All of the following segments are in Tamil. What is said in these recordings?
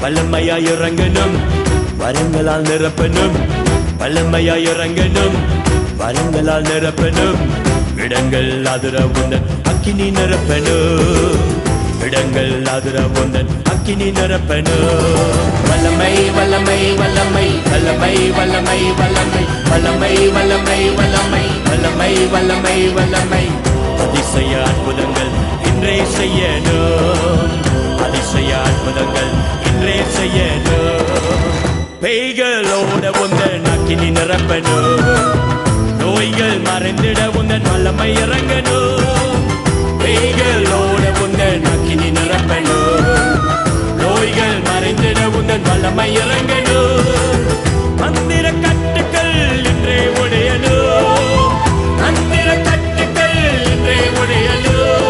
வல்லமையாய் இறங்கணும், வரங்களால் நிரப்பணும். வல்லமையாய் இறங்கணும், வரங்களால் நிரப்பணும். இடங்கள் அதிர உந்தன் அக்கினி நிரப்பணும். இடங்கள் அதிர உந்தன் அக்கினி நிரப்பணும். வல்லமை வல்லமை வல்லமை வல்லமை வல்லமை வல்லமை வல்லமை வல்லமை வல்லமை வல்லமை வல்லமை வல்லமை அதிசய அற்புதங்கள் இன்றே செய்யணும். அதிசய அற்புதங்கள் இன்றே செய்யணும். பேய்களோட உந்தன் அக்கினி நிரப்பணும். நோய்கள் மறைந்திட உந்தன் வல்லமை இறங்கணும். பேய்களோட உந்தன் அக்கினி நிரப்பணும். நோய்கள் மறைந்திட உந்தன் வல்லமை இறங்கணும். மந்திர கட்டுக்கள் இன்றே உடையணும். மந்திர கட்டுக்கள் இன்றே உடையணும்.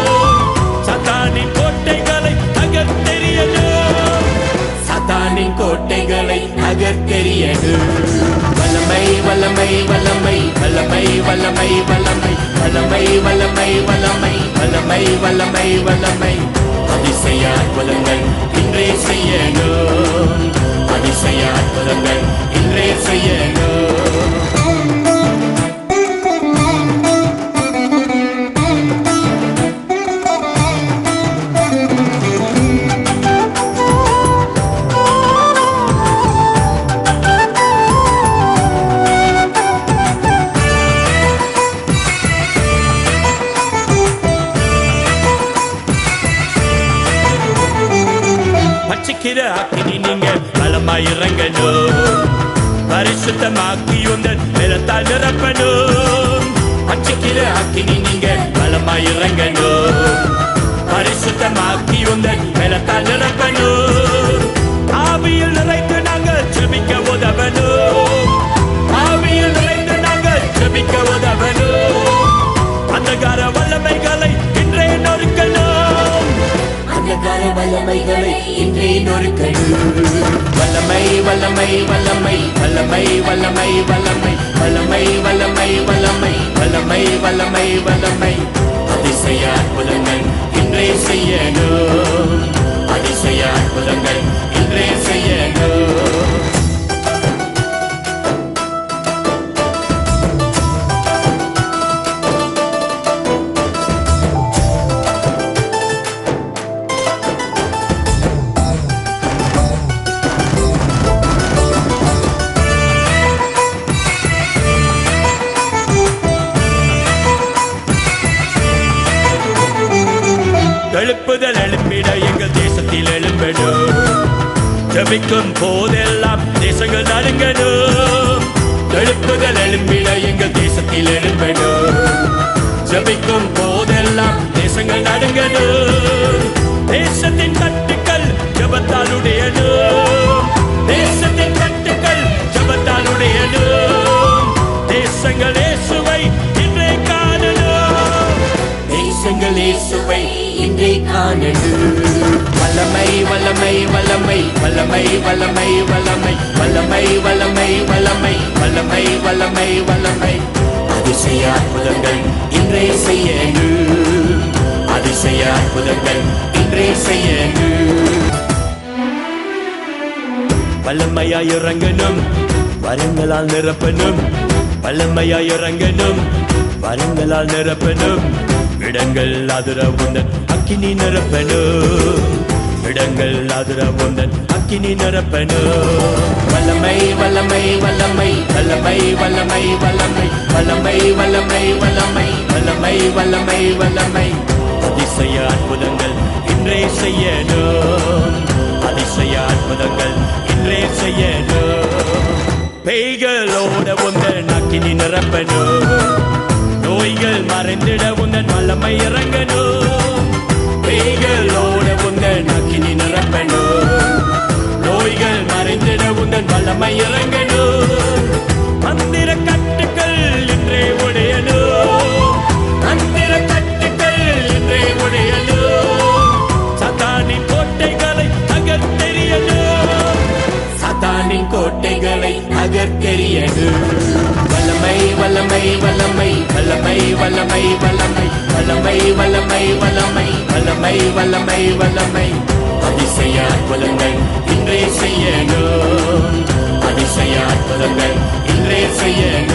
சத்தானின் கோட்டைகளை அகற்றெறியணும். சத்தானின் கோட்டைகளை அகற்றெறியணும். வல்லமை வல்லமை வல்லமை வல்லமை வல்லமை வல்லமை வல்லமை வல்லமை வல்லமை வல்லமை வல்லமை வல்லமை அதிசய அற்புதங்கள் இன்றே செய்யணும். அதிசய அற்புதங்கள் இன்றே செய்யணும். பட்சிக்கிற அக்கினி நீங்க பலமாய் இறங்கணும். பரிசுத்தமாக்கி உந்தன் நிலத்தால் நிரப்பணும். பட்சிக்கிற அக்கினி நீங்க பலமாய் இறங்கணும். பரிசுத்தமாக்கி உந்தன் நிலத்தால் நிரப்பணும். ஆவியில் நிறைந்து நாங்கள் ஜெபிக்க உதவணும். ஆவியில் நிறைந்து நாங்கள் ஜெபிக்க உதவணும். அந்தகார வல்லமைகளை இன்றே நொறுக்கணும். அந்தகார வல்லமைகளை இன்றே நொறுக்கணும். வல்லமை வல்லமை வல்லமை வல்லமை வல்லமை வல்லமை வல்லமை வல்லமை வல்லமை வல்லமை வல்லமை வல்லமை அதிசய அற்புதங்கள் இன்றே செய்யணும். அதிசய அற்புதங்கள் இன்றே செய்யணும். எழுப்புதல் எழுப்பிட எங்கள் தேசத்தில் எழும்படும். ஜபிக்கும் போதெல்லாம் தேசங்கள் நடுங்கணும். எழுப்புதல் எழுப்பிட எங்கள் தேசத்தில் எழும்படும். ஜபிக்கும் போதெல்லாம் தேசங்கள் நடுங்கணும். தேசத்தின் கட்டுக்கள் ஜபத்தால் உடையணும். தேசத்தின் கட்டுக்கள் ஜபத்தால் உடையணும். தேசங்கள் இயேசுவை இன்றே காணணும். தேசங்கள் இயேசுவை இன்றே காணணும். வல்லமை வல்லமை வல்லமை வல்லமை வல்லமை வல்லமை வல்லமை வல்லமை வல்லமை வல்லமை வல்லமை வல்லமை அதிசய அற்புதங்கள் இன்றே செய்யணும். அதிசய அற்புதங்கள் இன்றே செய்யணும். வல்லமையாய் இறங்கணும், வரங்களால் நிரப்பணும். வல்லமையாய் இறங்கணும், வரங்களால் நிரப்பணும். இடங்கள் அதிர உந்தன் அக்கினி நிரப்பணும். இடங்கள் அதிர உந்தன் அக்கினி நிரப்பணும். வல்லமை வல்லமை வல்லமை வல்லமை வல்லமை வல்லமை வல்லமை வல்லமை வல்லமை வல்லமை வல்லமை வல்லமை அதிசய அற்புதங்கள் இன்றே செய்யணும். அதிசய அற்புதங்கள் இன்றே செய்யணும். பேய்களோட உந்தன் அக்கினி நிரப்பணும். நோய்கள் மறைந்திட உந்தன் வல்லமை இறங்கணும். பேய்களோட உந்தன் அக்கினி நிரப்பணும். நோய்கள் மறைந்திட உந்தன் வல்லமை இறங்கணும். மந்திர கட்டுக்கள் இன்றே உடையணும். மந்திர கட்டுக்கள் இன்றே உடையணும். சத்தானின் கோட்டைகளை அகற்றெறியணும். சத்தானின் கோட்டைகளை அகற்றெறியணும். வல்லமை வல்லமை வல்லமை வல்லமை வல்லமை வல்லமை வல்லமை வல்லமை வல்லமை வல்லமை வல்லமை வல்லமை அதிசய அற்புதங்கள் இன்றே செய்யணும் அதிசய அற்புதங்கள் இன்றே செய்யணும்